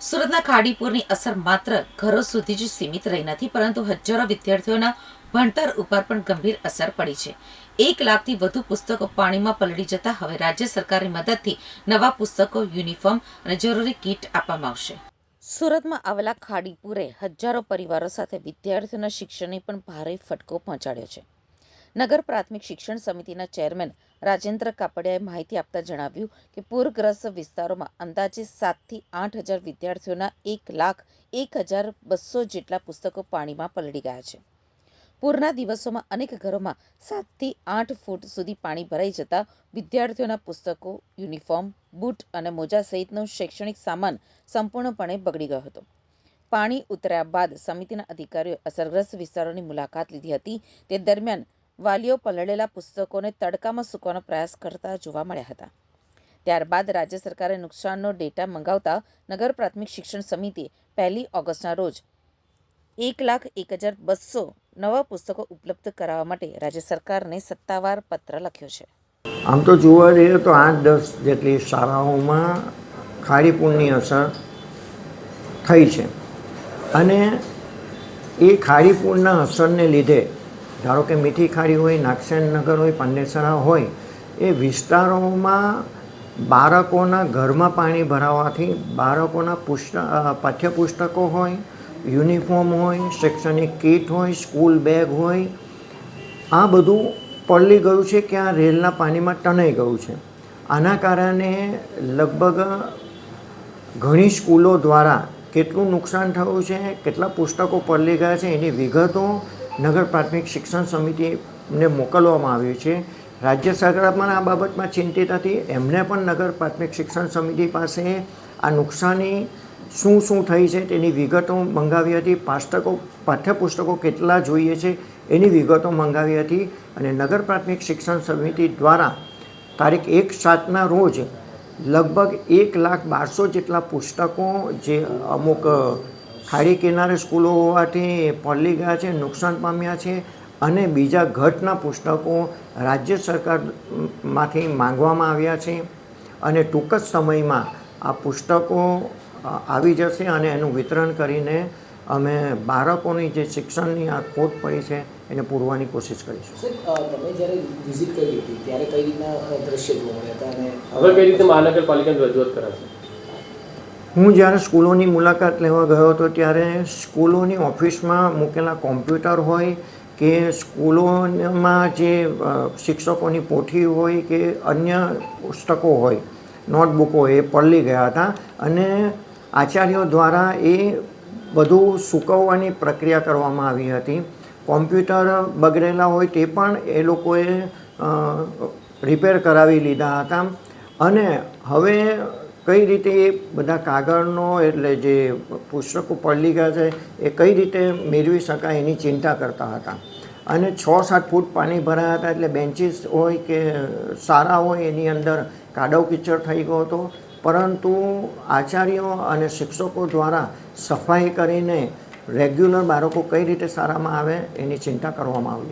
સુરતના ખાડીપુરની અસર માત્ર ઘરો સુધી જ સીમિત રહી નથી, પરંતુ હજારો વિદ્યાર્થીઓના ભણતર ઉપર પણ ગંભીર અસર પડી છે. 1 લાખથી વધુ પુસ્તકો પાણીમાં પલળી જતા હવે રાજ્ય સરકારની મદદથી નવા પુસ્તકો, યુનિફોર્મ અને જરૂરી કીટ આપવામાં આવશે. સુરતમાં આવેલા ખાડીપુરે હજારો પરિવારો સાથે વિદ્યાર્થીઓના શિક્ષણને પણ ભારે ફટકો પહોંચાડ્યો છે. નગર પ્રાથમિક શિક્ષણ સમિતિના ચેરમેન રાજેન્દ્ર કાપડિયાએ માહિતી આપતા જણાવ્યું કે પૂરગ્રસ્ત વિસ્તારોમાં અંદાજે 7,000 થી 8,000 વિદ્યાર્થીઓના 1,01,200 જેટલા પુસ્તકો પાણીમાં પલળી ગયા છે. પૂરના દિવસોમાં અનેક ઘરોમાં 7 થી 8 ફૂટ સુધી પાણી ભરાઈ જતા વિદ્યાર્થીઓના પુસ્તકો, યુનિફોર્મ, બૂટ અને મોજા સહિતનો શૈક્ષણિક સામાન સંપૂર્ણપણે બગડી ગયો હતો. પાણી ઉતર્યા બાદ સમિતિના અધિકારીઓએ અસરગ્રસ્ત વિસ્તારોની મુલાકાત લીધી હતી. તે દરમિયાન વાલીઓ પલળેલા પુસ્તકોને તડકામાં સૂકવવાનો પ્રયાસ કરતા જોવા મળ્યા હતા. ત્યારબાદ રાજ્ય સરકારે નુકસાનનો ડેટા મંગાવતા નગર પ્રાથમિક શિક્ષણ સમિતિએ 1 ઓગસ્ટના રોજ 1,01,200 નવા પુસ્તકો ઉપલબ્ધ કરાવવા માટે રાજ્ય સરકારને સત્તાવાર પત્ર લખ્યો છે. આમ તો જોવા જઈએ તો 8-10 જેટલી શાળાઓમાં ખાડીપુરની અસર થઈ છે અને એ ખાડીપુરના અસરને લીધે ધારો કે મીઠી ખાડી હોય, નાગસેનનગર હોય, પાંડેસરા હોય, એ વિસ્તારોમાં બાળકોના ઘરમાં પાણી ભરાવાથી બાળકોના પાઠ્યપુસ્તકો હોય, યુનિફોર્મ હોય, શૈક્ષણિક કીટ હોય, સ્કૂલ બેગ હોય, આ બધું પલળી ગયું છે કે આ રેલના પાણીમાં ટનાઈ ગયું છે. આના કારણે લગભગ ઘણી સ્કૂલો દ્વારા કેટલું નુકસાન થયું છે, કેટલા પુસ્તકો પલળી ગયા છે, એની વિગતો નગર પ્રાથમિક શિક્ષણ સમિતિને મોકલવામાં આવી છે. રાજ્ય સરકાર પણ આ બાબતમાં ચિંતિત હતી. એમને પણ નગર પ્રાથમિક શિક્ષણ સમિતિ પાસે આ નુકસાની શું થઈ છે તેની વિગતો મંગાવી હતી. પાઠ્યપુસ્તકો કેટલા જોઈએ છે એની વિગતો મંગાવી હતી અને નગર પ્રાથમિક શિક્ષણ સમિતિ દ્વારા તારીખ 1/7ના રોજ લગભગ 1,12,000 જેટલા પુસ્તકો જે અમુક ખાડી કિનારે સ્કૂલો હોવાથી પલળી ગયા છે, નુકસાન પામ્યા છે અને બીજા ઘટના પુસ્તકો રાજ્ય સરકારમાંથી માંગવામાં આવ્યા છે અને ટૂંક જ સમયમાં આ પુસ્તકો આવી જશે અને એનું વિતરણ કરીને અમે બાળકોની જે શિક્ષણની આ ખોટ પડી છે એને પૂરવાની કોશિશ કરીશું. તમે જ્યારે વિઝિટ કરી હતી ત્યારે કઈ રીતના દ્રશ્ય જોવા મળ્યા હતા અને હવે કઈ રીતે મહાનગરપાલિકાને રજૂઆત કરાશે? હું જ્યારે સ્કૂલોની મુલાકાત લેવા ગયો હતો ત્યારે સ્કૂલોની ઓફિસમાં મૂકેલા કોમ્પ્યુટર હોય કે સ્કૂલોમાં જે શિક્ષકોની પોથી હોય કે અન્ય પુસ્તકો હોય, નોટબુકો એ પલળી ગયા હતા અને આચાર્યો દ્વારા એ બધું સૂકવવાની પ્રક્રિયા કરવામાં આવી હતી. કોમ્પ્યુટર બગડેલા હોય તે પણ એ લોકોએ રિપેર કરાવી લીધા હતા અને હવે કઈ રીતે એ બધા કાગળનો એટલે જે પુસ્તકો પલળી ગયા છે એ કઈ રીતે મેળવી શકાય એની ચિંતા કરતા હતા અને 6-7 ફૂટ પાણી ભરાયા હતા એટલે બેન્ચીસ હોય કે શાળા હોય એની અંદર કાદવ કીચડ થઈ ગયો હતો. પરંતુ આચાર્યો અને શિક્ષકો દ્વારા સફાઈ કરીને રેગ્યુલર બાળકો કઈ રીતે શાળામાં આવે એની ચિંતા કરવામાં આવી.